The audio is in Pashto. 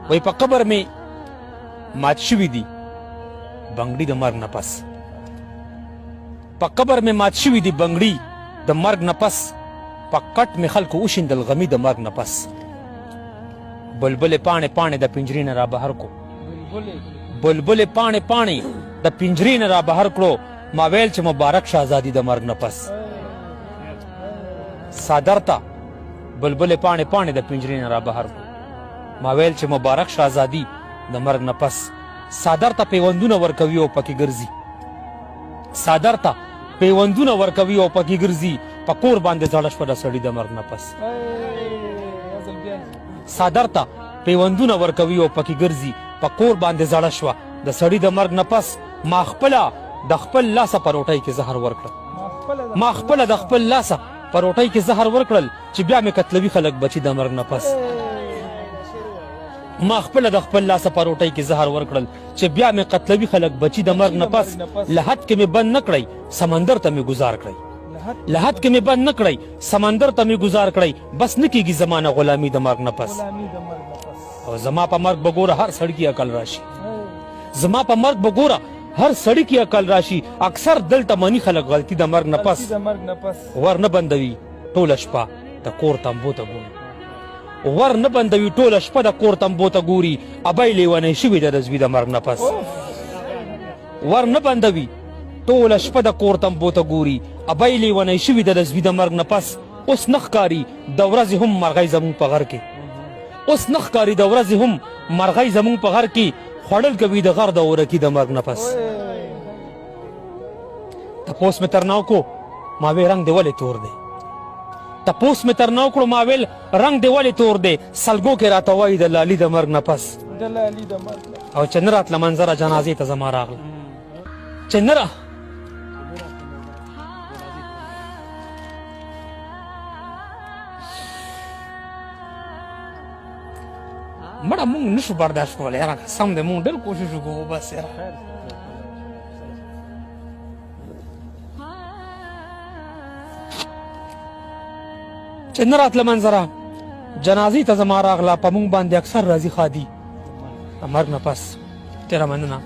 وای په قبر مې مات شوي دي بنګړي د مرګ نه پس په قبر مې مات شوي دي بنګړي د مرګ نه پس په کټ مې خلکو وشیندل غمي د مرګ نه پس بلبلې پاڼې پاڼې د پنجرې نه را بهر کو بلبلې پاڼې پاڼې د پنجرې نه را بهر کړو ما ویل چې مبارک شه ازادي د مرګ نه پس څادر ته بلبلې پاڼې پاڼې د پنجرې نه را بهر کړو ما ویل چې مبارک شه ازادي د مرګ نه پس څادر ته پیوندونه ورکوي او پکې ګرځي څادر ته پیوندونه ورکوي او پکې ګرځي په کور باندې زړه شپه د سړي د مرګ نه پس څادر ته پیوندونه ورکوي او پکې ګرځي په کور باندې زړه شوه د سړي د مرګ نه پس ما خپله د خپل لاسه په روټۍ کې زهر ورکړل ما خپله د خپل لاسه په روټۍ کې زهر ورکړل چې بیا مې قتلوي خلک بچي د مرګ نه پس ما خپله د خپل لاسه په روټۍ کې زهر ورکړل چې بیا مې قتلوي خلک بچي د مرګ نه پس لحد کې مې بند نه کړی سمندر ته مې ګزار کړی لحد کې مې بند نه کړی سمندر ته مې ګزار کړی بس نه کېږي زمانه غلامي د مرګ نه پس او زما په مرګ به ګوره هر سړي کې عقل راشي زما په مرګ به ګوره هر سړي کې عقل راشي اکثر دلته مني خلک غلطي د مرګ نه پس ور نه بندوي ټوله شپه د کور تمبو ته ګوري ور نه بندوي ټوله شپه د کور تمبو ته ګوري ابۍ لیونی شوي د رضوي د مرګ نه پس ور نه بندوي ټوله شپه د کور تمبو ته ګوري ابۍ لیونی شوي د رضوي د مرګ نه پس اوس نه ښکاري د ورځې هم مرغۍ زموږ په غر کې اوس نه ښکاري د ورځې هم مرغۍ زموږ په غر کې خوړل کوي د غر د اورکي د مرګ نه پس تپوس مې ترنا وکړو ما ویل رنګ دې ولې تور دی تپوس مې ترنا وکړو ما ویل رنګ دې ولې تور دی سلګو کې راته وایي د لالي د مرګ نه پس او چې نه راتله منظره جنازې ته زما راغله چې نه مړه مونږ نشو برداشت کولی یاره سم دی مونږ ډېر کوشش وکړو بس یاره چې نه راتله منظره جنازې ته زما راغله په مونږ باندې اکثر راځي ښادي د مرګ نه پس ډېره مننه